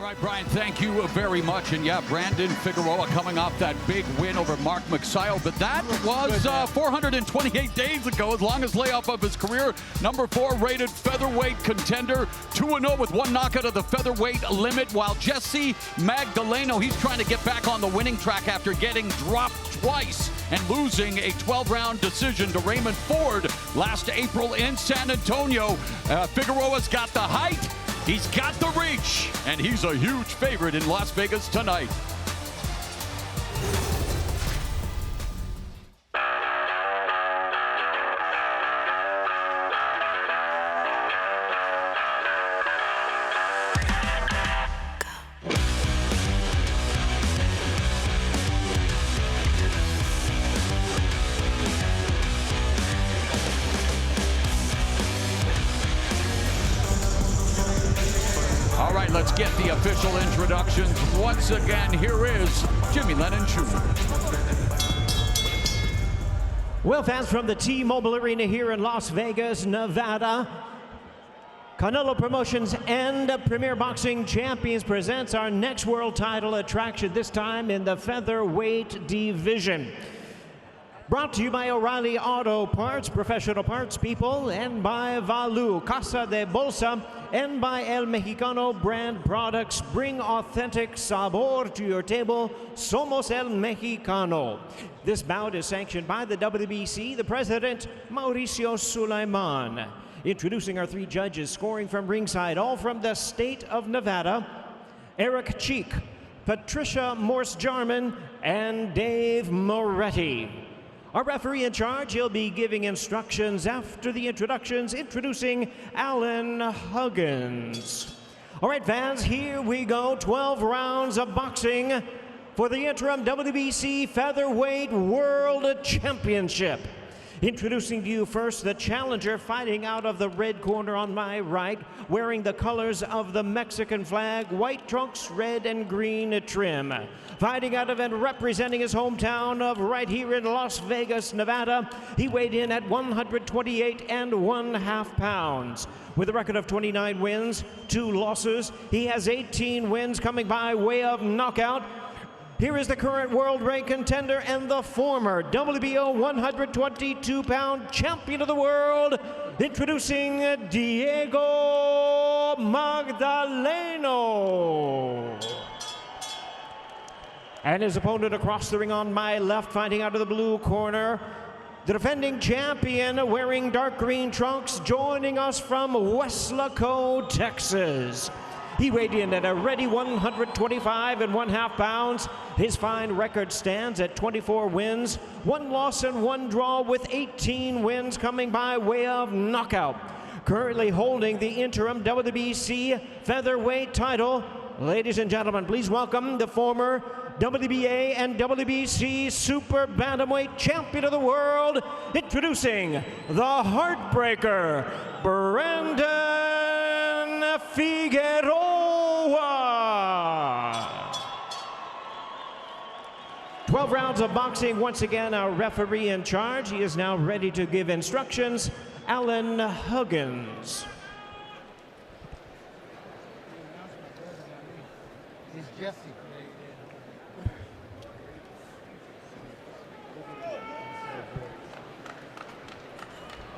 right, Brian, thank you very much. And yeah, Brandon Figueroa coming off that big win over Mark McSile, but that was 428 days ago, his longest layoff of his career. Number 4 rated featherweight contender, 2-0 with 1 knockout of the featherweight limit, while Jessie Magdaleno, he's trying to get back on the winning track after getting dropped twice and losing a 12-round decision to Raymond Ford last April in San Antonio. Figueroa's got the height, he's got the reach, and he's a huge favorite in Las Vegas tonight. All right, let's get the official introductions. Once again, here is Jimmy Lennon Jr. Well, fans, from the T-Mobile Arena here in Las Vegas, Nevada, Canelo Promotions and Premier Boxing Champions presents our next world title attraction, this time in the featherweight division. Brought to you by O'Reilly Auto Parts, professional parts people, and by Valu, Casa de Bolsa, and by El Mexicano brand products. Bring authentic sabor to your table. Somos El Mexicano. This bout is sanctioned by the WBC, the president, Mauricio Sulaiman. Introducing our 3 judges, scoring from ringside, all from the state of Nevada, Eric Cheek, Patricia Morse-Jarman, and Dave Moretti. Our referee in charge, he'll be giving instructions after the introductions, introducing Alan Huggins. All right, fans, here we go. 12 rounds of boxing for the interim WBC Featherweight World Championship. Introducing to you first the challenger, fighting out of the red corner on my right, wearing the colors of the Mexican flag, white trunks, red and green trim. Fighting out of and representing his hometown of right here in Las Vegas, Nevada, he weighed in at 128 1/2 pounds. With a record of 29 wins, 2 losses, he has 18 wins coming by way of knockout. Here is the current world rank contender and the former WBO 122-pound champion of the world, introducing Diego Magdaleno. And his opponent across the ring on my left, fighting out of the blue corner, the defending champion wearing dark green trunks, joining us from Weslaco, Texas. He weighed in at a ready 125 1/2 pounds. His fine record stands at 24 wins, 1 loss and 1 draw, with 18 wins coming by way of knockout. Currently holding the interim WBC featherweight title. Ladies and gentlemen, please welcome the former WBA and WBC super bantamweight champion of the world, introducing the Heartbreaker, Brandon Figueroa. 12 rounds of boxing. Once again, our referee in charge. He is now ready to give instructions, Alan Huggins. It's Jessie.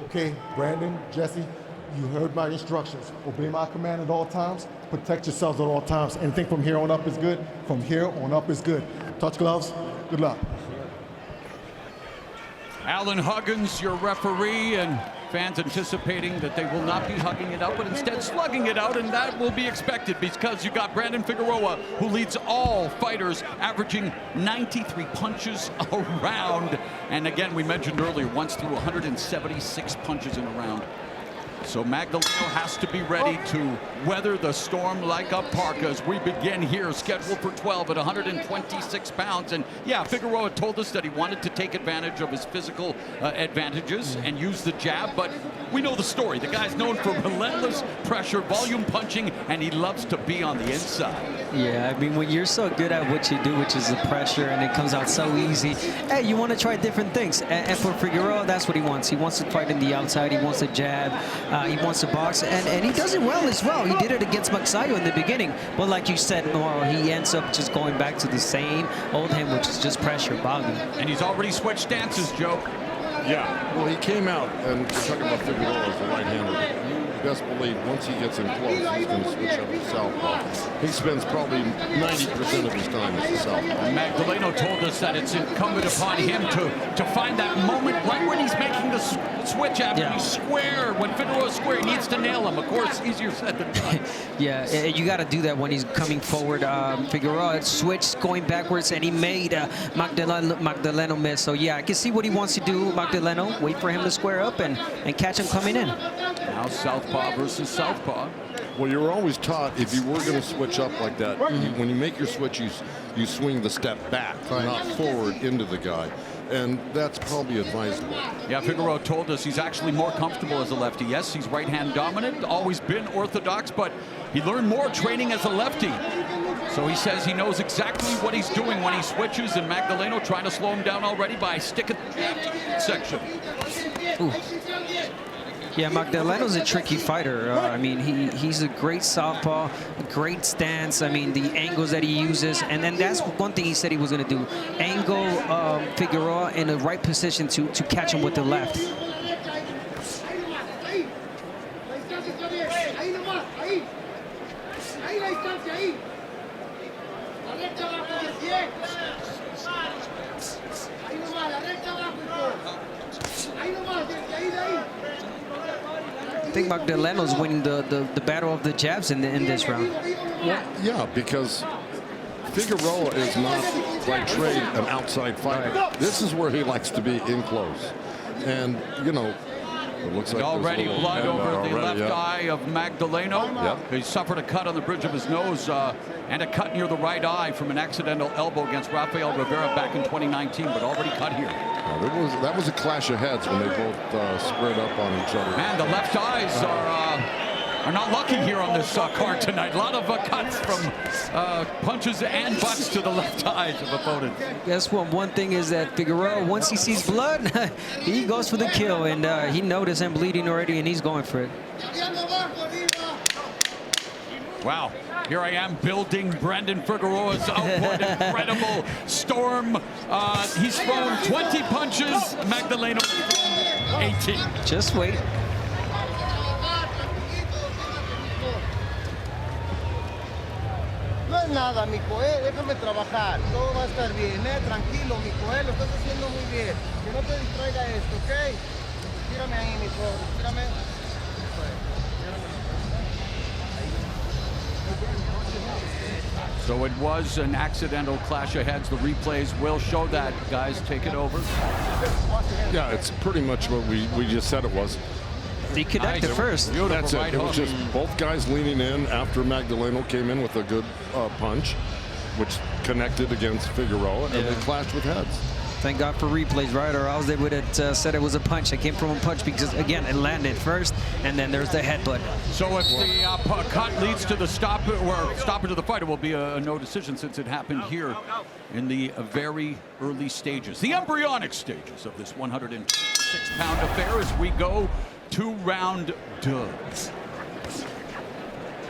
Okay, Brandon, Jessie, you heard my instructions. Obey my command at all times. Protect yourselves at all times. Anything from here on up is good. From here on up is good. Touch gloves. Good luck. Alan Huggins, your referee, and fans anticipating that they will not be hugging it out, but instead slugging it out, and that will be expected because you got Brandon Figueroa, who leads all fighters, averaging 93 punches a round. And again, we mentioned earlier, once threw 176 punches in a round. So Magdaleno has to be ready to weather the storm like a parka as we begin here, scheduled for 12 at 126 pounds. And yeah, Figueroa told us that he wanted to take advantage of his physical advantages and use the jab, but we know the story. The guy's known for relentless pressure, volume punching, and he loves to be on the inside. Yeah, I mean, when you're so good at what you do, which is the pressure, and it comes out so easy, hey, you want to try different things. And for Figueroa, that's what he wants. He wants to fight in the outside. He wants to jab. He wants to box, and he does it well as well. He did it against Magsayo in the beginning, but like you said, Mauro, he ends up just going back to the same old him, which is just pressure, bogging. And he's already switched stances, Joe. Yeah, well, he came out, and we're talking about Figueroa as a right-hander. You best believe once he gets in close, he's going to switch up to southpaw. He spends probably 90% of his time as a southpaw. And Magdaleno told us that it's incumbent upon him to find that moment right when he's making the switch after he's square. When Figueroa's square, he needs to nail him. Of course, easier said than done. Yeah, you got to do that when he's coming forward. Figueroa switched going backwards, and he made Magdaleno miss. So, yeah, I can see what he wants to do, Magdaleno. Wait for him to square up and catch him coming in. Now southpaw versus southpaw. Well, you were always taught if you were going to switch up like that, when you make your switch, you swing the step back, not forward into the guy. And that's probably advisable. Yeah, Figueroa told us he's actually more comfortable as a lefty. Yes, he's right-hand dominant, always been orthodox, but he learned more training as a lefty. So he says he knows exactly what he's doing when he switches, and Magdaleno trying to slow him down already by sticking section. Ooh. Yeah, Magdaleno's a tricky fighter. I mean, he's a great southpaw, a great stance. I mean, the angles that he uses, and then that's one thing he said he was going to do: angle Figueroa in the right position to catch him with the left. I think Magdaleno's winning the battle of the jabs in this round. Well, yeah, because Figueroa is not, by trade, an outside fighter. Right. This is where he likes to be in close. And, you know, it looks like already blood over the left eye of Magdaleno. Yep. He suffered a cut on the bridge of his nose and a cut near the right eye from an accidental elbow against Rafael Rivera back in 2019, but already cut here. That was a clash of heads when they both squared up on each other. Man, the left eyes are not lucky here on this card tonight. A lot of cuts from punches and butts to the left eyes of opponents. Guess what? One thing is that Figueroa, once he sees blood, he goes for the kill, and he noticed him bleeding already, and he's going for it. Wow. Here I am building Brandon Figueroa's output. Incredible storm. He's thrown 20 punches. Magdaleno 18. Just wait. No es nada, mijo, déjame trabajar. Todo va a estar bien, tranquilo, mijo, lo estás haciendo muy bien. Que no te distraiga esto, ¿ok? Tírame ahí, mijo, tírame. So it was an accidental clash of heads. The replays will show that. Guys, take it over. Yeah, it's pretty much what we just said it was. He connected first. That's it. It was just both guys leaning in after Magdaleno came in with a good punch, which connected against Figueroa, and they clashed with heads. Thank God for replays, right? Or else they would have said it was a punch. It came from a punch because, again, it landed first, and then there's the headbutt. So if the cut leads to the stop or stoppage of the fight, it will be a no decision since it happened here in the very early stages, the embryonic stages of this 106-pound affair as we go to round two.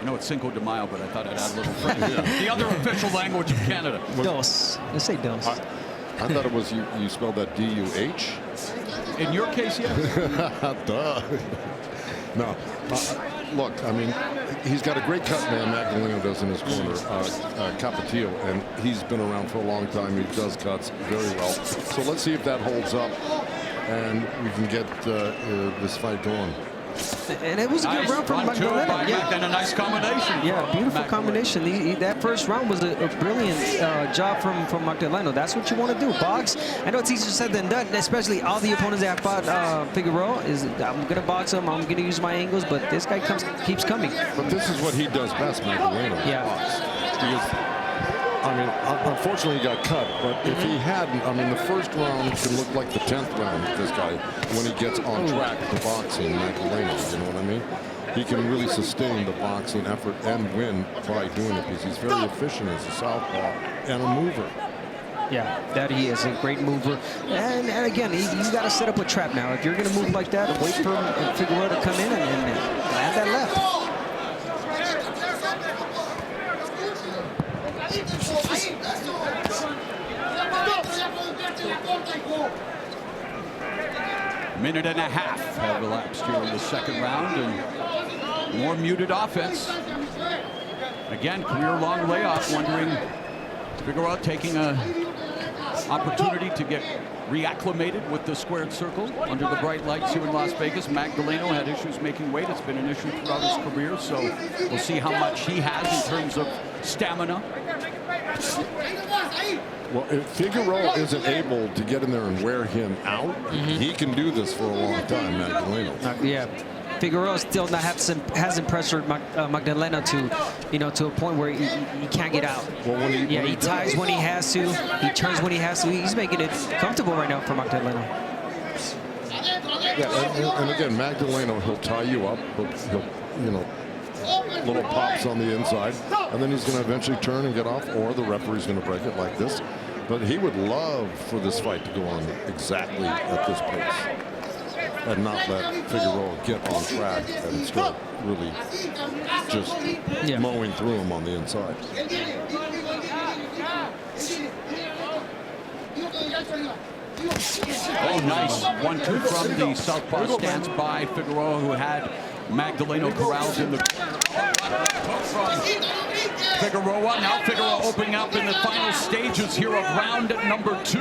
I know it's Cinco de Mayo, but I thought I'd add a little French. The other official language of Canada. Dos. Let's say dos. I thought it was you spelled that D-U-H. In your case, yes. Duh. No. Look, I mean, he's got a great cut man, Magdaleno does in his corner, Capetillo, and he's been around for a long time. He does cuts very well. So let's see if that holds up, and we can get this fight going. And it was a good round from Magdaleno. And a nice combination. Yeah, beautiful combination. That first round was a brilliant job from Magdaleno. That's what you want to do, box. I know it's easier said than done, especially all the opponents that fought Figueroa is I'm going to box him, I'm going to use my angles, but this guy keeps coming. But this is what he does best, Magdaleno. Yeah. Box. I mean, unfortunately he got cut, but if he hadn't, I mean, the first round can look like the 10th round with this guy when he gets on track to boxing Magdaleno, you know what I mean? He can really sustain the boxing effort and win by doing it because he's very efficient as a southpaw and a mover. Yeah, that he is a great mover. And again, you got to set up a trap now. If you're going to move like that, wait for Figueroa to come in and land that left. Minute and a half have elapsed here in the second round, and more muted offense. Again, career-long layoff, wondering Figueroa taking an opportunity to get reacclimated with the squared circle under the bright lights here in Las Vegas. Magdaleno had issues making weight. It's been an issue throughout his career, so we'll see how much he has in terms of stamina. Well, if Figueroa isn't able to get in there and wear him out, he can do this for a long time, Magdaleno. Yeah. Figueroa still hasn't pressured Magdaleno to a point where he can't get out. Well, when he ties when he has to. He turns when he has to. He's making it comfortable right now for Magdaleno. Yeah, and again, Magdaleno, he'll tie you up. He'll little pops on the inside, and then he's going to eventually turn and get off, or the referee's going to break it like this. But he would love for this fight to go on exactly at this pace and not let Figueroa get on track and start really just mowing through him on the inside. Oh, nice 1-2 from the southpaw stance by Figueroa, who had Magdaleno corralled in the from Figueroa. Now Figueroa opening up in the final stages here of round number 2.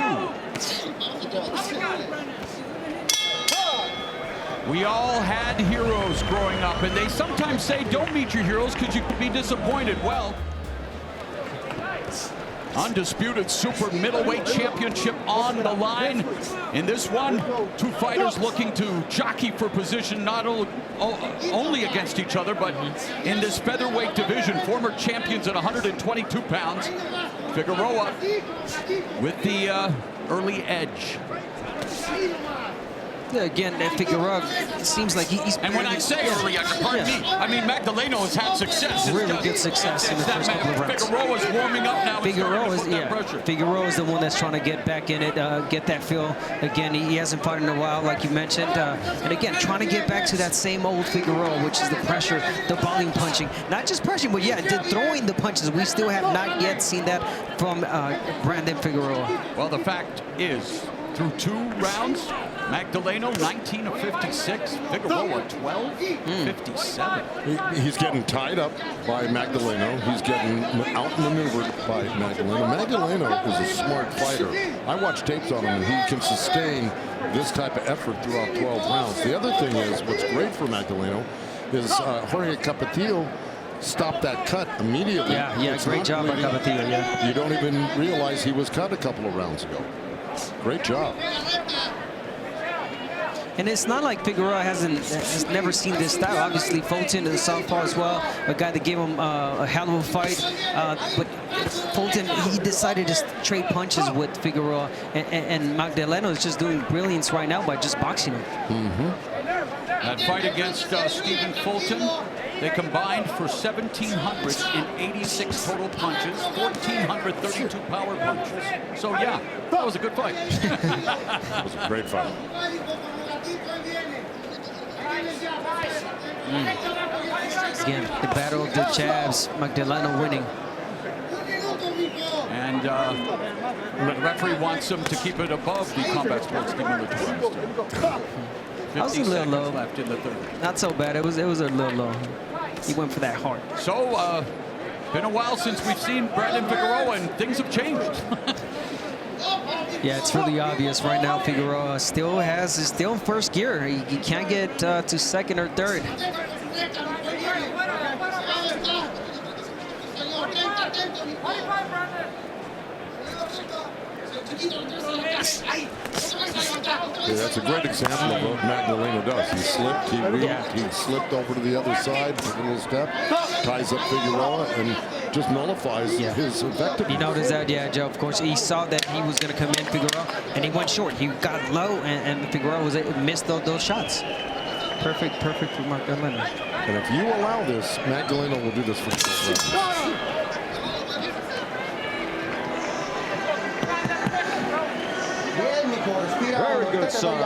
We all had heroes growing up, and they sometimes say don't meet your heroes because you could be disappointed. Well, undisputed super middleweight championship on the line. In this one, two fighters looking to jockey for position not only against each other, but in this featherweight division. Former champions at 122 pounds. Figueroa with the early edge. Yeah, again, Figueroa seems like he's... And when I say early, pardon me, I mean Magdaleno has had success. Really good success in the first couple of rounds. Figueroa's warming up now. Figueroa is the one that's trying to get back in it, get that feel. Again, he hasn't fought in a while, like you mentioned. And again, trying to get back to that same old Figueroa, which is the pressure, the volume punching. Not just pressing, but throwing the punches. We still have not yet seen that from Brandon Figueroa. Well, the fact is, through 2 rounds, Magdaleno 19 of 56, Figueroa 12, 57. He's getting tied up by Magdaleno. He's getting outmaneuvered by Magdaleno. Magdaleno is a smart fighter. I watch tapes on him, and he can sustain this type of effort throughout 12 rounds. The other thing is, what's great for Magdaleno is Jorge Capetillo stopped that cut immediately. Yeah, great job by Capetillo, yeah. You don't even realize he was cut a couple of rounds ago. Great job. And it's not like Figueroa has never seen this style. Obviously, Fulton is a southpaw as well, a guy that gave him a hell of a fight. But Fulton, he decided to trade punches with Figueroa, and Magdaleno is just doing brilliance right now by just boxing him. That fight against Stephen Fulton, they combined for 1,786 total punches, 1,432 power punches. So yeah, that was a good fight. It was a great fight. Again, the battle of the jabs, Magdaleno winning. And the referee wants him to keep it above the combat sports demilitarized. That was a little low. Left in the third. Not so bad. It was a little low. He went for that heart. So, been a while since we've seen Brandon Figueroa, and things have changed. Yeah, it's really obvious right now. Figueroa still in first gear. He can't get to second or third. Yeah, that's a great example of what Magdaleno does. He slipped, he reeled, he slipped over to the other side, took a little step, ties up Figueroa, and just nullifies his effectiveness. You notice that, Joe, of course. He saw that he was going to come in, Figueroa, and he went short. He got low, and Figueroa missed those shots. Perfect for Magdaleno. And if you allow this, Magdaleno will do this for 12 rounds. good, son.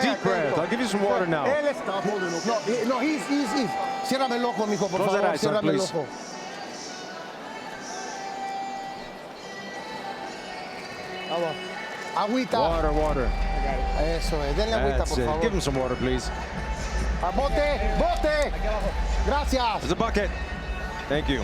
Deep breath. I'll give you some water now. Él está holding. No, he's. Ciérrame el ojo, mijo, por Close that favor. eye, son, Ciérrame el please. ojo. Vamos. Agüita. Water. Eso es. Denle agüita, That's por it. favor. Give him some water, please. Bote. Gracias. There's a bucket. Thank you.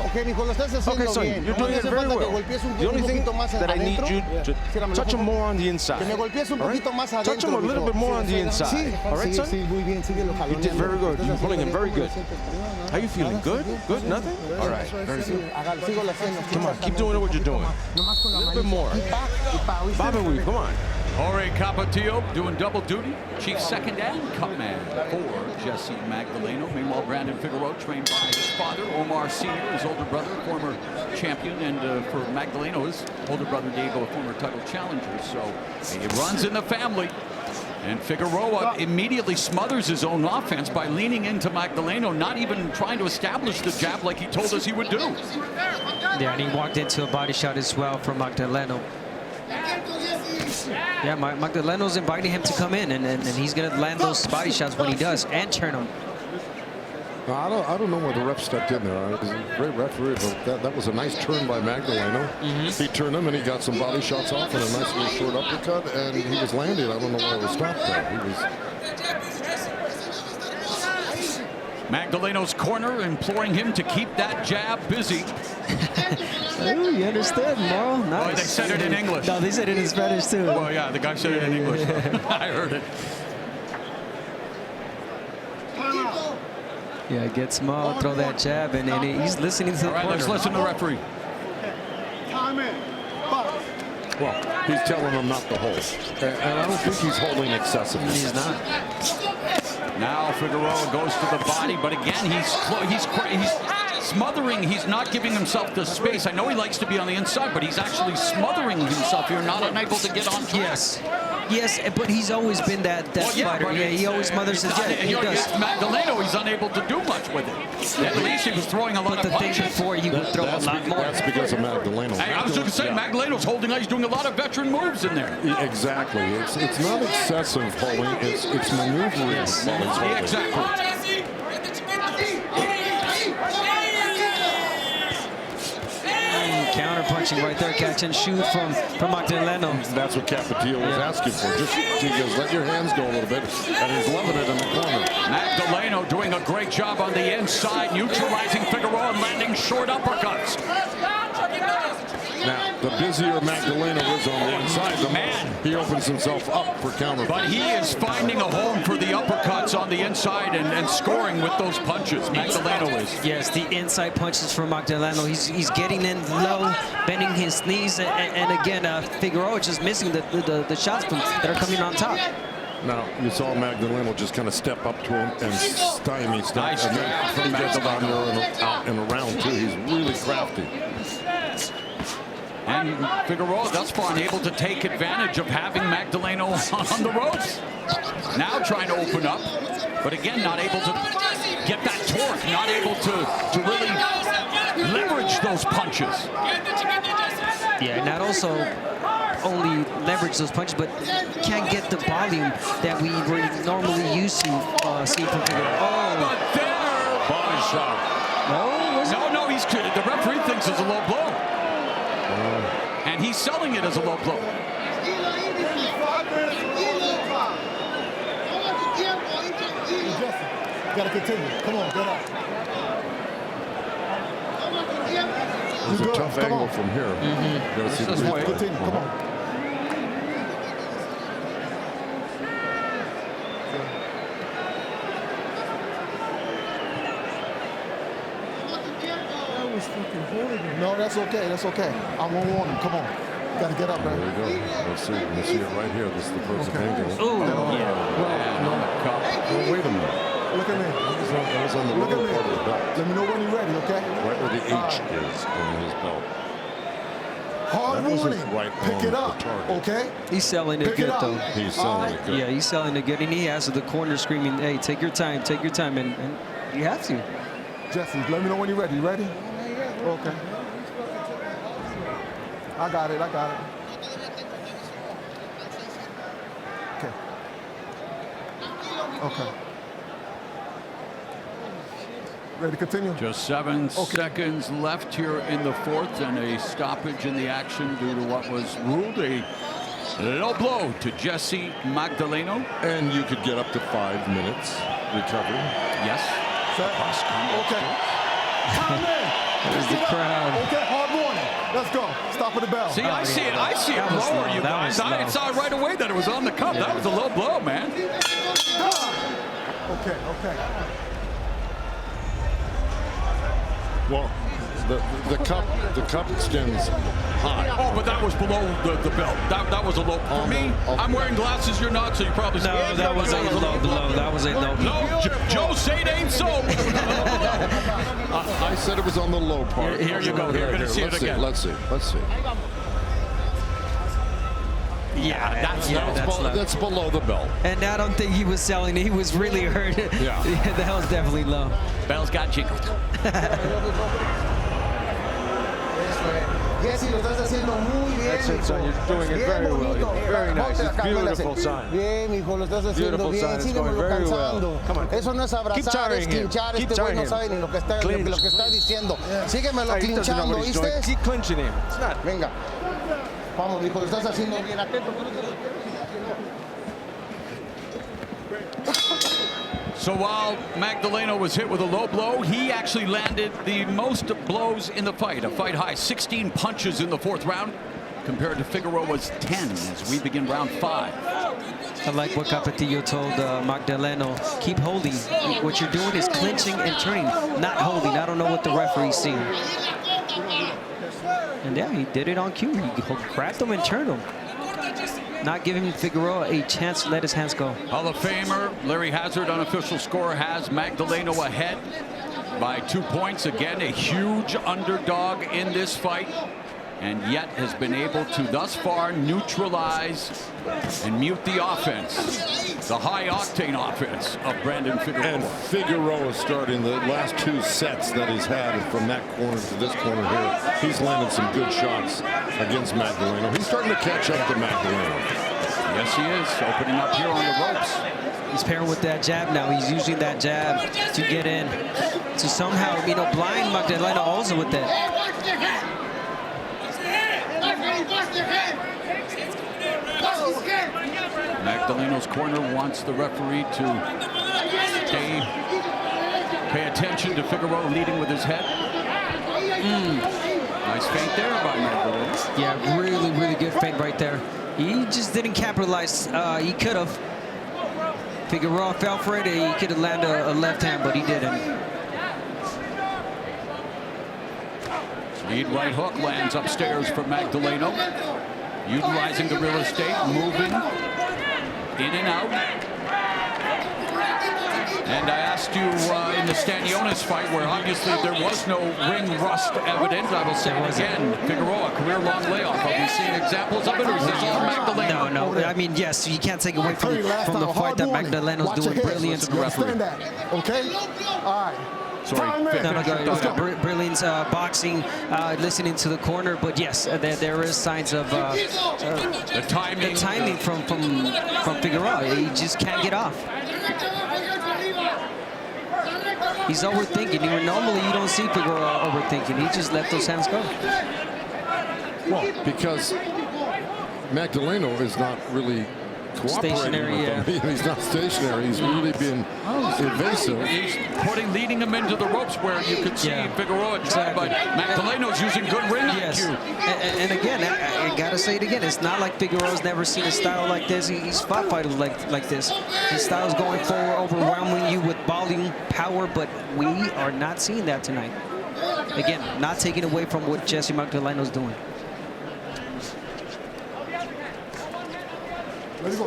Ok, mijo, lo estás haciendo Okay, son, bien. you're No doing me it hace very falta que well. golpees un The only thing poquito más that I need adentro. you to Ciérrame el touch ojo. him more on the inside. Que me golpees un All right? poquito más adentro. Touch him a little mijo. bit more on the Sí, inside. All right, sí, son? sí, muy bien. Síguelo jaloneando. You did very good. Estás You're pulling him haciendo very bien. good. How you feeling? Good? Good? Nothing? All right. Very good. Síguelo haciendo. Come on, keep doing what you're doing. Nomás con la A little bit more. ¿oíste? Bob and weave, come on. Jorge Capetillo doing double duty, chief second and cut man for Jessie Magdaleno. Meanwhile, Brandon Figueroa trained by his father, Omar Sr., his older brother, former champion, and for Magdaleno, his older brother Diego, a former title challenger. So it runs in the family. And Figueroa immediately smothers his own offense by leaning into Magdaleno, not even trying to establish the jab like he told us he would do. Yeah, and he walked into a body shot as well from Magdaleno. Yeah, Magdaleno's inviting him to come in, and he's going to land those body shots when he does, and turn them. I don't know where the ref stepped in there. It was a great referee, but that was a nice turn by Magdaleno. He turned him, and he got some body shots off and a nice little short uppercut, and he was landing. I don't know why it was stopped there. He was... Magdaleno's corner imploring him to keep that jab busy. Ooh, you understood, Morrow? Nice. Oh, they said it in English. No, they said it in Spanish too. Well, yeah, the guy said it in English. I heard it. Yeah, get small, throw that jab, and he's listening to the All right, corner. let's listen to the referee. Well, he's telling him not to hold. And I don't think he's holding excessively. He's not. Now Figueroa goes to the body, but again, he's smothering. He's not giving himself the space. I know he likes to be on the inside, but he's actually smothering himself here, not unable to get on track. Yes, but he's always been that fighter. Yeah, he always smothers his jab. He does. Against Magdaleno, he's unable to do much with it. At least he was throwing a lot of punches. Before he would throw a lot more. That's because of Magdaleno. I was just going to say, Magdaleno's he's doing a lot of veteran moves in there. Exactly. It's not excessive holding. It's maneuvering. Yes. While he's holding. Exactly. Counter punching right there, catch and shoot from Magdaleno. That's what Capetillo was asking for. He goes, let your hands go a little bit, and he's loving it in the corner. Magdaleno doing a great job on the inside, neutralizing Figueroa and landing short uppercuts. Now, the busier Magdaleno is on the inside, the more he opens himself up for counter. But he is finding a home for the uppercuts on the inside and scoring with those punches. Magdaleno is. Yes, the inside punches from Magdaleno. He's getting in low, bending his knees, and again, Figueroa just missing the shots that are coming on top. Now, you saw Magdaleno just kind of step up to him and stymie stuff. Nice and jab then from he gets down Magdaleno. there and around, too. He's really crafty. And Figueroa thus far unable to take advantage of having Magdaleno on the ropes. Now trying to open up, but again not able to get that torque, not able to really leverage those punches. Yeah, not also only leverage those punches, but can't get the volume that we were normally used to see from Figueroa. But there, Body shot. no, the referee thinks it's a low blow. And he's selling it as a low blow. Gotta continue. Come on, get up. It's a tough angle from here. Gotta see the replay. Continue. Come on. No, that's okay. That's okay. I won't warn him. Come on. Got to get up, man. There we go. Let's see. You see it right here. This is the perfect angle. Oh, yeah. Well, wait a minute. Look at me. That was on the lower part of the belt. Let me know when you're ready, okay? Right where the H is on his belt. Hard That wasn't warning. right Pick on it the up, target. okay? He's selling it Pick it good, up. though. He's selling it good. Yeah, he's selling it good, and he has the corner screaming, "Hey, take your time, and you have to." Jesse, let me know when you're ready. You ready? Okay. I got it. Okay. Ready to continue? Just 7 seconds left here in the fourth, and a stoppage in the action due to what was ruled a low blow to Jessie Magdaleno. And you could get up to 5 minutes recovery. Yes. Okay. Time in. There's the crowd. Okay, hard warning. Let's go. Stop at the bell. See, I see it lower, you guys. I saw right away that it was on the cup. That was a low blow, man. Okay. Well, the cup extends high. Oh, but that was below the belt. That was a low. For me, I'm wearing glasses. You're not, so you probably. No, that was a low blow. That was a low blow. No, Joe, say it ain't so. I said it was on the low part. Here you go. You're going to see it again. Let's see. Yeah, that's below the belt. And I don't think he was selling it. He was really hurt. Yeah. That was definitely low. Bell's got jingled. Jessie, lo estás haciendo muy bien. That's it, son. You're doing it very well. Very nice. It's beautiful sign. Bien, hijo, lo estás haciendo Beautiful bien. sign. It's Síguelo going very cansando. well. Come on. Eso no es abrazar, es clinchar. Este güey no sabe ni lo que está diciendo. Síguemelo clinchando, ¿viste? Keep clinching him. It's not. Venga. Vamos, hijo, lo estás haciendo bien. Atento. So while Magdaleno was hit with a low blow, he actually landed the most blows in the fight. A fight high 16 punches in the fourth round compared to Figueroa's 10 as we begin round 5. I like what Capetillo told Magdaleno. Keep holding. What you're doing is clinching and turning, not holding. I don't know what the referee's seeing. And yeah, he did it on cue. He grabbed him and turned him. Not giving Figueroa a chance to let his hands go. Hall of Famer Larry Hazard, unofficial score, has Magdaleno ahead by 2 points. Again, a huge underdog in this fight, and yet has been able to thus far neutralize and mute the offense, the high-octane offense of Brandon Figueroa. And Figueroa starting the last 2 sets that he's had from that corner to this corner here. He's landed some good shots against Magdaleno. He's starting to catch up to Magdaleno. Yes, he is, opening up here on the ropes. He's pairing with that jab now. He's using that jab to get in, to somehow, blind Magdaleno also with that. Magdaleno's corner wants the referee to pay attention to Figueroa leading with his head. Nice feint there by Magdaleno. Yeah, really good feint right there. He just didn't capitalize. He could have. Figueroa fell for it. He could have landed a left hand, but he didn't. Lead right hook lands upstairs for Magdaleno. Utilizing the real estate, moving in and out. And I asked you in the Stanionis fight, where obviously there was no ring rust evident, I will say it again, Figueroa, career-long layoff. Have you seen examples of it, or is this all Magdaleno? No. I mean, yes, you can't take away from the fight that Magdaleno's doing brilliant. Understand that, okay? All right. Sorry, brilliant boxing, listening to the corner, but yes, there is signs of the timing from Figueroa. He just can't get off. He's overthinking. Normally, you don't see Figueroa overthinking. He just let those hands go. Well, because Magdaleno is not really cooperating with him. He's not stationary. He's really been evasive. He's leading him into the ropes where you could see Figueroa try, but Magdaleno's using good ring IQ. And again, I gotta say it again. It's not like Figueroa's never seen a style like this. He's fought fighters like this. His style's going forward, overwhelming you with volume, power, but we are not seeing that tonight. Again, not taking away from what Jessie Magdaleno's doing. Let it go.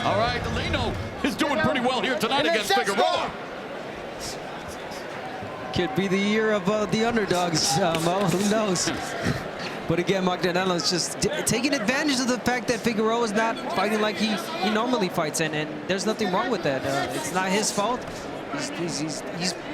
All right, Leno is doing pretty well here tonight against Figueroa. Could be the year of the underdogs, Mo. Who knows? But again, Magdaleно's just taking advantage of the fact that Figueroa is not fighting like he normally fights, and there's nothing wrong with that. It's not his fault.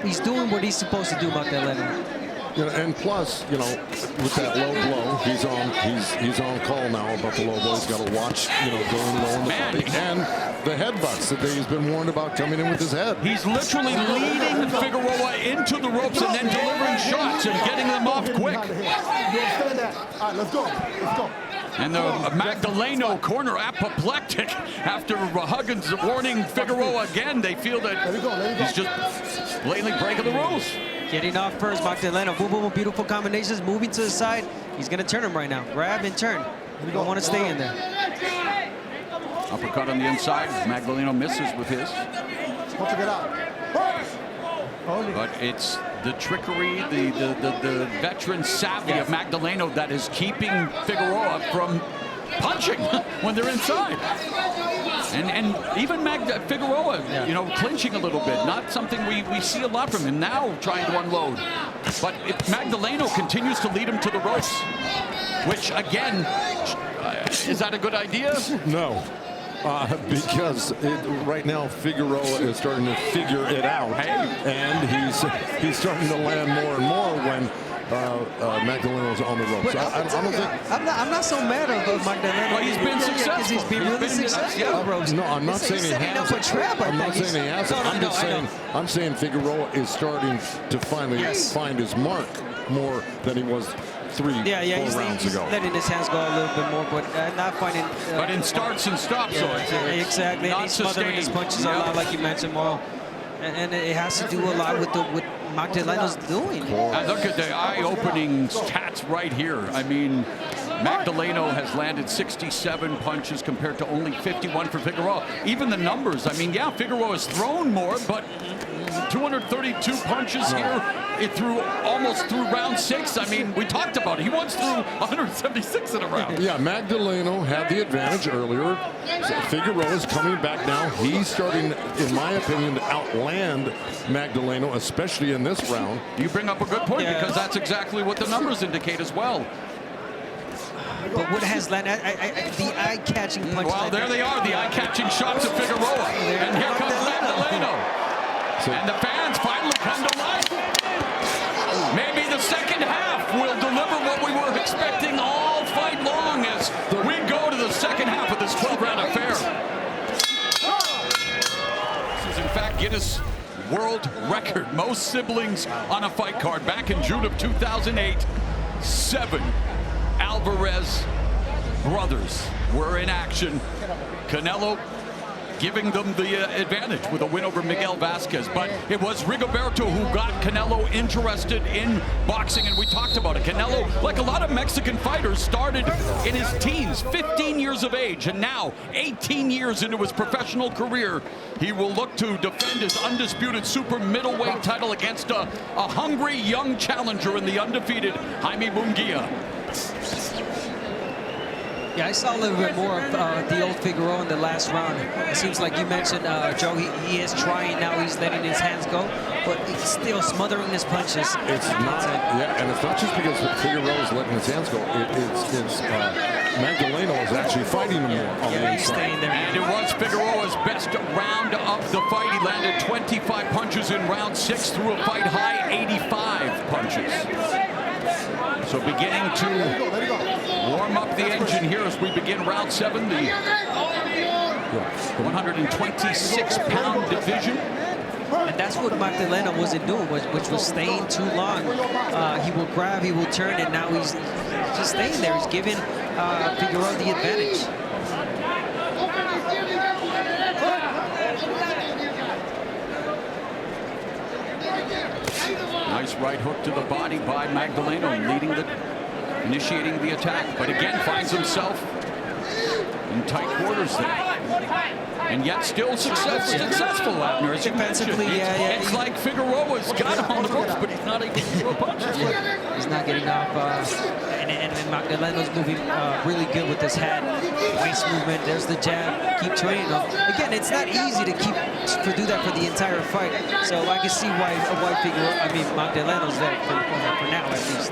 He's doing what he's supposed to do, Magdaleno. You know, and plus, you know, with that low blow, he's on call now about the low blow. He's got to watch, you know, going low in the body. And the headbutts that he's been warned about coming in with his head. He's literally leading Figueroa into the ropes and then delivering shots and getting them off quick. You understand that? All right, let's go. Let's go. And the Magdaleno corner apoplectic after Huggins warning Figueroa again. They feel that he's just blatantly breaking the rules. Getting off first, Magdaleno. Boom, boom, boom, beautiful combinations. Moving to the side. He's going to turn him right now. Grab and turn. You don't want to stay in there. Uppercut on the inside. Magdaleno misses with his. But it's the trickery, the veteran savvy of Magdaleno that is keeping Figueroa from punching when they're inside. And even Figueroa, you know, clinching a little bit. Not something we see a lot from him now, trying to unload. But if Magdaleno continues to lead him to the ropes, which again, is that a good idea? No. Because right now Figueroa is starting to figure it out, and he's starting to land more and more when Magdaleno's on the ropes. I don't think. I'm not so mad of Magdaleno. Well, he's been successful. He's been really successful. No, I'm not saying he hasn't. I'm not saying he hasn't. I'm saying Figueroa is starting to finally find his mark more than he was 4 rounds ago. Letting his hands go a little bit more, but not finding. But in starts and stops, exactly. And he's smothering his punches a lot, like you mentioned, Mauro. And it has to do a lot with what Magdaleno's doing. And look at the eye-opening stats right here. I mean, Magdaleno has landed 67 punches compared to only 51 for Figueroa. Even the numbers, I mean, yeah, Figueroa has thrown more, but 232 punches here almost through round 6. I mean, we talked about it. He once threw 176 in a round. Yeah, Magdaleno had the advantage earlier. Figueroa is coming back now. He's starting, in my opinion, to outland Magdaleno, especially in this round. You bring up a good point because that's exactly what the numbers indicate as well. But what has landed, the eye-catching punch. Well, there they are, the eye-catching shots of Figueroa. And here comes Magdaleno. And the fans finally come to life. Maybe the second half will deliver what we were expecting all fight long as we go to the second half of this 12-round affair. This is, in fact, Guinness World Record. Most siblings on a fight card. Back in June of 2008, 7 Alvarez brothers were in action. Canelo giving them the advantage with a win over Miguel Vasquez. But it was Rigoberto who got Canelo interested in boxing, and we talked about it. Canelo, like a lot of Mexican fighters, started in his teens, 15 years of age, and now 18 years into his professional career, he will look to defend his undisputed super middleweight title against a hungry young challenger in the undefeated Jaime Munguia. Yeah, I saw a little bit more of the old Figueroa in the last round. It seems like you mentioned, Joe, he is trying now. He's letting his hands go, but he's still smothering his punches. It's not, and it's not just because Figueroa is letting his hands go. It's Magdaleno is actually fighting him more on the inside. And it was Figueroa's best round of the fight. He landed 25 punches in round 6 through a fight high 85 punches. So beginning to warm up the engine here as we begin round 7, the 126-pound division. And that's what Magdaleno wasn't doing, which was staying too long. He will grab, he will turn, and now he's just staying there. He's giving Figueroa the advantage. Nice right hook to the body by Magdaleno, initiating the attack, but again finds himself in tight quarters there. And yet still successful, Abner. As you mentioned, it's like Figueroa's got him on the ropes, but he's not able to throw punches. He's not getting off, and Magdaleno's moving really good with his head, waist movement. There's the jab. Keep training him. Again, it's not easy to do that for the entire fight. So I can see why Magdaleno's there for now at least.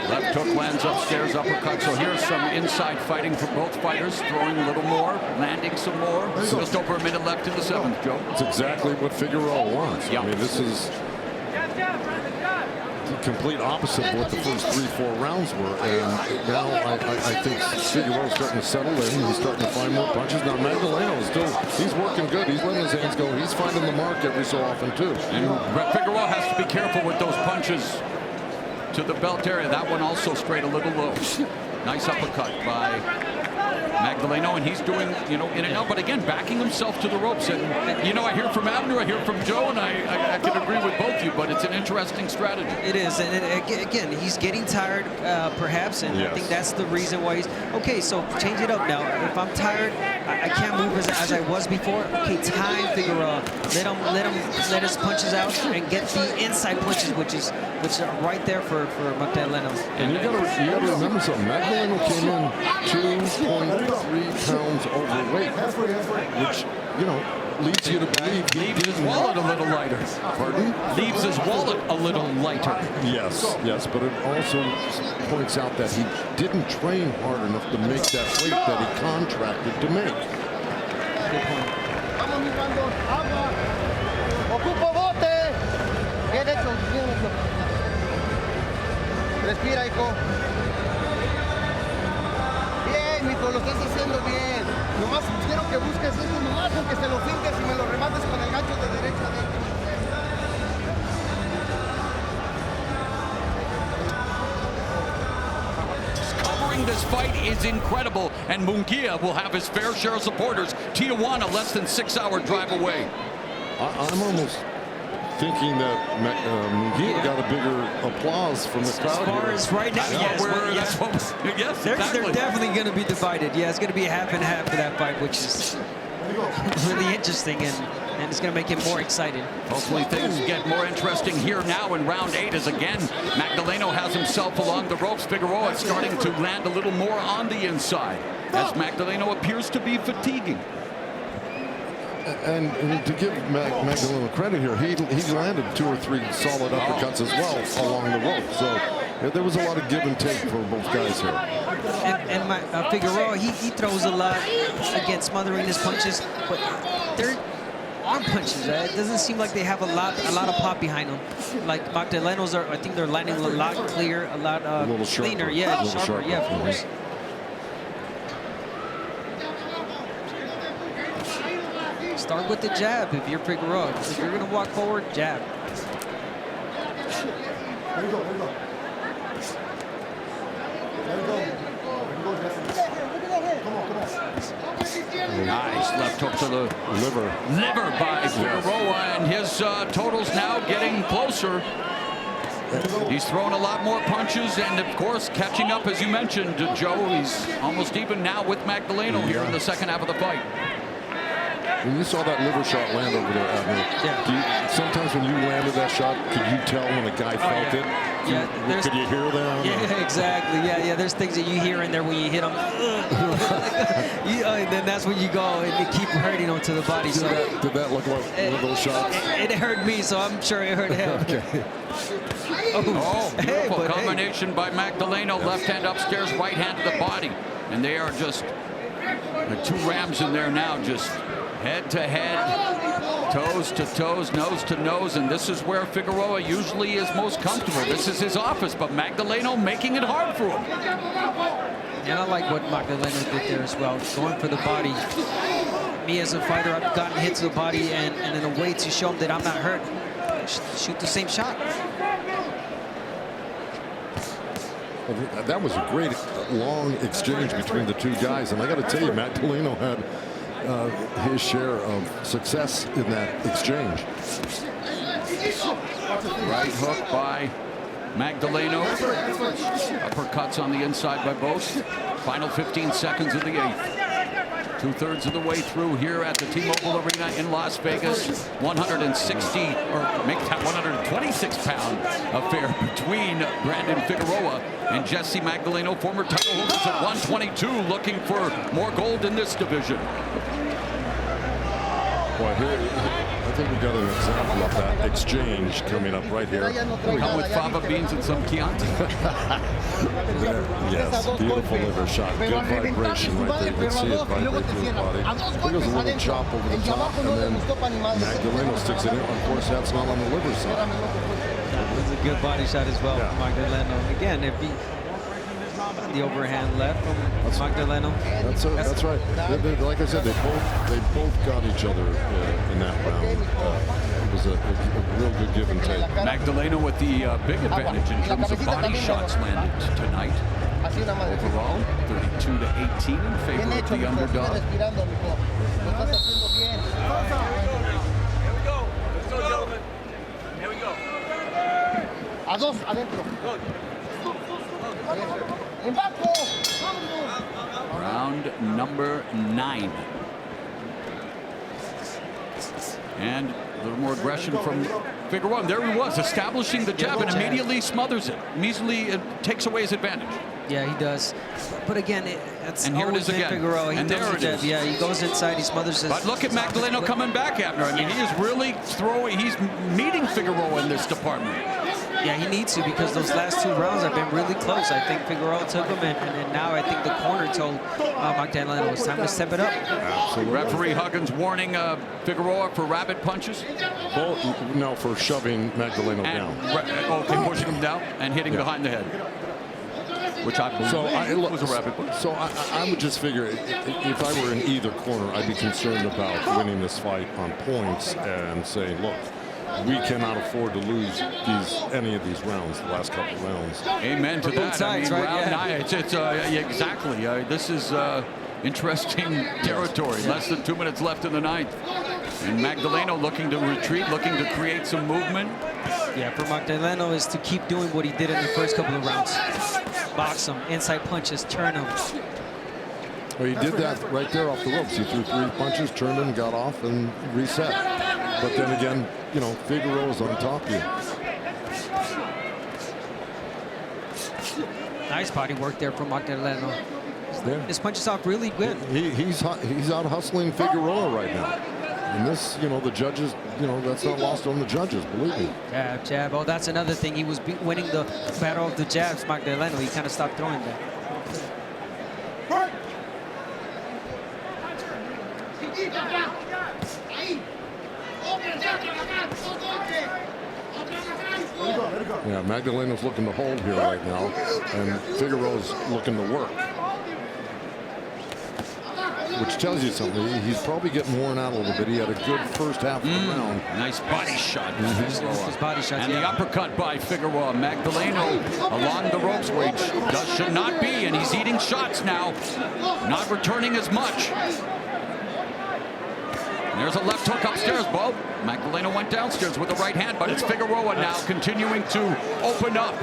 Left Left hook lands upstairs, uppercut. So here's some inside fighting from both fighters, throwing a little more, landing some more. Just over a minute left in the 7th, Joe. It's exactly what Figueroa wants. Yep. I mean, this is the complete opposite of what the first 3-4 rounds were. And now I think Figueroa's starting to settle in. He's starting to find more punches. Now Magdaleno is still, he's working good. He's letting his hands go. He's finding the mark every so often, too. And Figueroa has to be careful with those punches to the belt area. That one also straight a little low. Nice uppercut by Magdaleno, and he's doing, you know, in and out, but again, backing himself to the ropes. And, you know, I hear from Abner, I hear from Joe, and I can agree with both of you, but it's an interesting strategy. It is, and again, he's getting tired, perhaps, and I think that's the reason why he's, okay, so change it up now. If I'm tired, I can't move as I was before. Okay, time, Figueroa. Let his punches out and get the inside punches, which are right there for Magdaleno. And you gotta remember something. Magdaleno came in 2.3 pounds overweight, which, you know, leads you to believe he Leaves his wallet a little lighter. Pardon? Leaves his wallet a little lighter. Yes, but it also points out that he didn't train hard enough to make that weight that he contracted to make. Good point. Vamos, mi Brandon, agua. Ocupo bote. Bien hecho, bien hecho. Respira, hijo. Bien, mijo, lo estás haciendo bien. Nomás quiero que busques esto, nomás aunque se lo finques y me lo remates con el gancho de derecha adentro. Covering this fight is incredible, and Munguia will have his fair share of supporters. Tijuana less than 6-hour drive away. I'm almost thinking that Munguia got a bigger applause from the crowd. As far as right now, yes, They're definitely going to be divided. Yeah, it's going to be half and half for that fight, which is really interesting, and it's going to make it more exciting. Hopefully things get more interesting here now in round 8, as again Magdaleno has himself along the ropes. Figueroa is starting to land a little more on the inside as Magdaleno appears to be fatiguing. And to give Magdaleno credit here, he landed 2 or 3 solid uppercuts as well along the rope. So there was a lot of give and take for both guys here. And Figueroa, he throws a lot, again, smothering his punches, but they're arm punches. It doesn't seem like they have a lot of pop behind them. Like Magdaleno's I think they're landing a lot clearer, a lot cleaner. Yeah, sharper. Yeah, of course. Start with the jab if you're Figueroa. If you're going to walk forward, jab. There you go. Nice left hook to the liver by Figueroa, and his totals now getting closer. He's throwing a lot more punches, and of course catching up, as you mentioned, Joe. He's almost even now with Magdaleno here in the second half of the fight. When you saw that liver shot land over there, Abner, sometimes when you landed that shot, could you tell when a guy felt it? Yeah, could you hear that? Yeah, exactly. Yeah. There's things that you hear in there when you hit them. And then that's when you go and you keep hurting them to the body. Did that look like one of those shots? It hurt me, so I'm sure it hurt him. Okay. Beautiful combination by Magdaleno. Left hand upstairs, right hand to the body. And they are just the 2 Rams in there now, just head to head, toes to toes, nose to nose, and this is where Figueroa usually is most comfortable. This is his office, but Magdaleno making it hard for him. And I like what Magdaleno did there as well, going for the body. Me as a fighter, I've gotten hit to the body, and in a way to show him that I'm not hurt, shoot the same shot. That was a great long exchange between the 2 guys, and I got to tell you, Magdaleno had his share of success in that exchange. Right hook by Magdaleno. Uppercuts on the inside by both. Final 15 seconds of the 8th. 2/3 of the way through here at the T-Mobile Arena in Las Vegas. 160, or make that 126-pound affair between Brandon Figueroa and Jessie Magdaleno, former title holders at 122, looking for more gold in this division. Boy, think we got an example of that exchange coming up right here. Come with fava beans and some Chianti. Yes, beautiful liver shot. Good vibration right there. You can see it vibrate through his body. There's a little chop over the top, and then Magdaleno sticks it in. Of course, that's not on the liver side. That was a good body shot as well from Magdaleno. Again, if he the overhand left from Magdaleno. That's right. Like I said, they both got each other in that round. It was a real good give and take. Magdaleno with the big advantage in terms of body shots landed tonight. Overall, 32-18 in favor of the underdog. Here we go. A dos adentro. Round number 9. And a little more aggression from Figueroa. And there he was, establishing the jab and immediately smothers it. Immediately takes away his advantage. Yeah, he does. But again, that's and here it is again. Figueroa. He and does there it is. Yeah, he goes inside, he smothers his... But look at Magdaleno coming back, Abner. I mean, he is really throwing, he's meeting Figueroa in this department. Yeah, he needs to, because those last 2 rounds have been really close. I think Figueroa took him, and now I think the corner told Magdaleno it's time to step it up. Absolutely. Referee Huggins warning Figueroa for rabbit punches. Well, no, for shoving Magdaleno down. Okay, pushing him down and hitting behind the head. Which I believe was a rabbit punch. So I would just figure, if I were in either corner, I'd be concerned about winning this fight on points and saying, look, we cannot afford to lose any of these rounds, the last couple rounds. Amen to that. Sides, I mean, right? round 9, exactly. This is interesting territory. Less than 2 minutes left in the 9th. And Magdaleno looking to retreat, looking to create some movement. Yeah, for Magdaleno is to keep doing what he did in the first couple of rounds. Box him, inside punches, turn him. Well, he did that right there off the ropes. He threw 3 punches, turned him, got off, and reset. But then again, you know, Figueroa's on top of you. Nice body work there from Magdaleno. Yeah. His punches off really good. He's out hustling Figueroa right now. And this, you know, the judges, you know, that's not lost on the judges, believe me. Jab. Oh, that's another thing. He was winning the battle of the jabs, Magdaleno. He kind of stopped throwing that. Yeah, Magdalena's looking to hold here right now, and Figueroa's looking to work. Which tells you something. He's probably getting worn out a little bit. He had a good first half of the round. Nice body shot. His body shot, and the uppercut by Figueroa. Magdaleno along the ropes where he should not be, and he's eating shots now. Not returning as much. And there's a left hook upstairs, Bo. Magdaleno went downstairs with the right hand, but it's Figueroa now continuing to open up.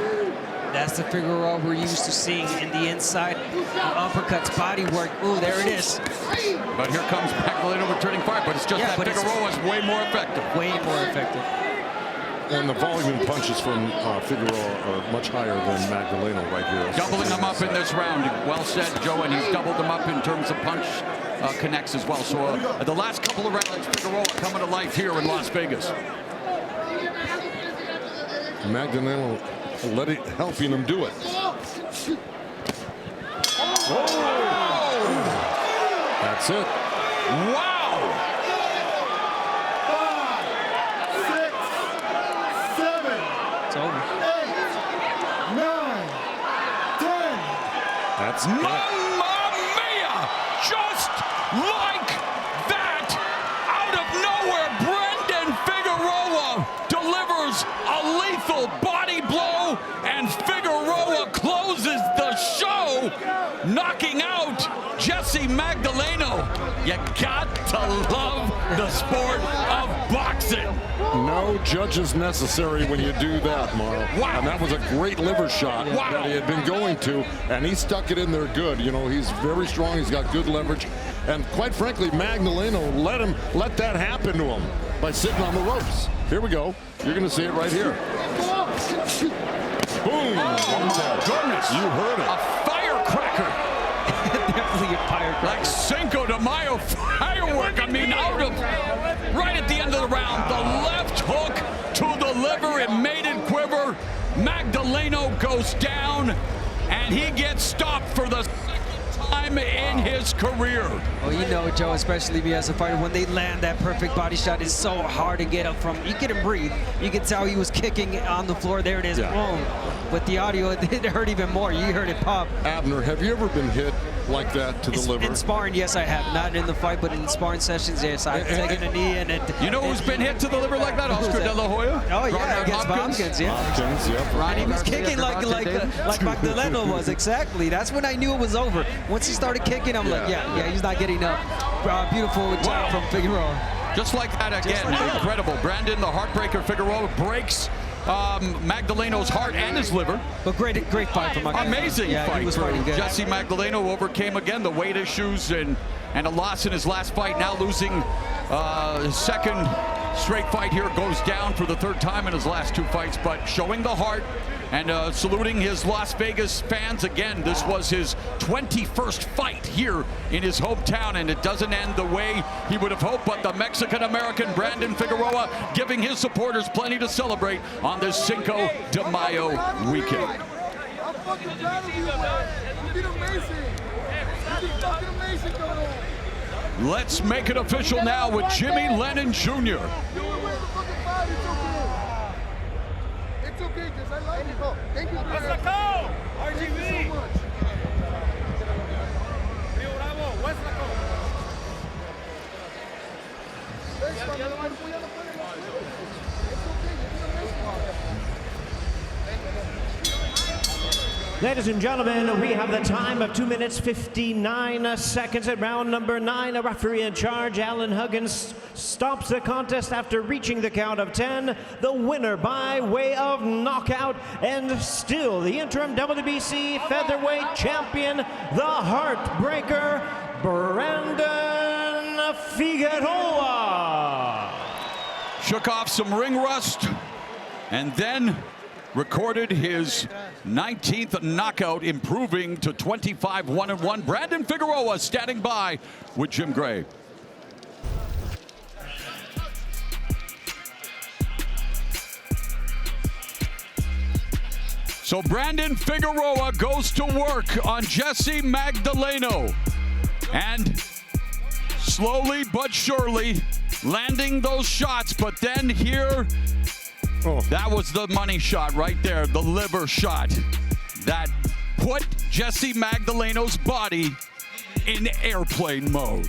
That's the Figueroa we're used to seeing in the inside. Uppercuts, body work. Ooh, there it is. But here comes Magdaleno returning fire, but it's just that Figueroa is way more effective. Way more effective. And the volume punches from Figueroa are much higher than Magdaleno right here. Doubling them up in this round. Well said, Joe, and he's doubled them up in terms of punch connects as well. So the last couple of rounds, Figueroa coming to life here in Las Vegas. Magdaleno helping him do it. Oh. That's it. Wow! 5, 6, 7, It's over. 8, 9, 10. That's Mamma mia! Just like that, out of nowhere, Brendan Figueroa delivers a lethal body blow, and Figueroa closes the show, knocking out Jessie Magdaleno. You got to love the sport of boxing. No judges necessary when you do that, Marl. Wow. And that was a great liver shot that he had been going to, and he stuck it in there good. You know, he's very strong. He's got good leverage. And quite frankly, Magdaleno let that happen to him by sitting on the ropes. Here we go. You're going to see it right here. Boom. Oh, my goodness. You heard it. A firecracker. Definitely a firecracker. Like Cinco de Mayo firework. I mean, out of right at the end of the round, the left hook to the liver. It made it quiver. Magdaleno goes down, and he gets stopped for the time in his career. Well, you know, Joe, especially me as a fighter, when they land that perfect body shot, it's so hard to get up from. You couldn't breathe. You could tell he was kicking on the floor. There it is, boom. With the audio, it hurt even more. You heard it pop. Abner, have you ever been hit like that to the liver? In sparring, yes, I have. Not in the fight, but in sparring sessions, yes. I've taken a knee and it. You know who's been hit to the liver like that? Oscar De La Hoya. Oh yeah, against Hopkins, yeah. Hopkins, yep. Ronnie was kicking like Magdaleno was, exactly. That's when I knew it was over. Once he started kicking, I'm like, yeah, he's not getting up. Beautiful job from Figueroa. Just like that again, incredible. Brandon, the Heartbreaker Figueroa, breaks Magdaleno's heart and his liver. But great fight from Magdaleno. Amazing fight. He was fighting good. Jessie Magdaleno overcame again the weight issues and a loss in his last fight. Now losing his second straight fight here, goes down for the third time in his last two fights, but showing the heart and saluting his Las Vegas fans. Again, this was his 21st fight here in his hometown, and it doesn't end the way he would have hoped, but the Mexican-American Brandon Figueroa giving his supporters plenty to celebrate on this Cinco de Mayo weekend. I'm fucking proud of you, man. You did amazing. You did fucking amazing, Dono. Let's make it official now with Jimmy Lennon Jr. You were winning the fucking fight. It's okay, Jess. I like it. Thank you, man. Let's go. RGV. Thank you so much. Rio Bravo, West Laco. Thanks, man. It's okay. You did amazing. Ladies and gentlemen, we have the time of 2 minutes 59 seconds at round number 9. A referee in charge, Alan Huggins, stops the contest after reaching the count of 10. The winner by way of knockout, and still the interim WBC featherweight champion, the Heartbreaker, Brandon Figueroa. Shook off some ring rust and then recorded his 19th knockout, improving to 25-1-1. Brandon Figueroa standing by with Jim Gray. So Brandon Figueroa goes to work on Jessie Magdaleno, and slowly but surely landing those shots, but then here, that was the money shot right there, the liver shot that put Jessie Magdaleno's body in airplane mode.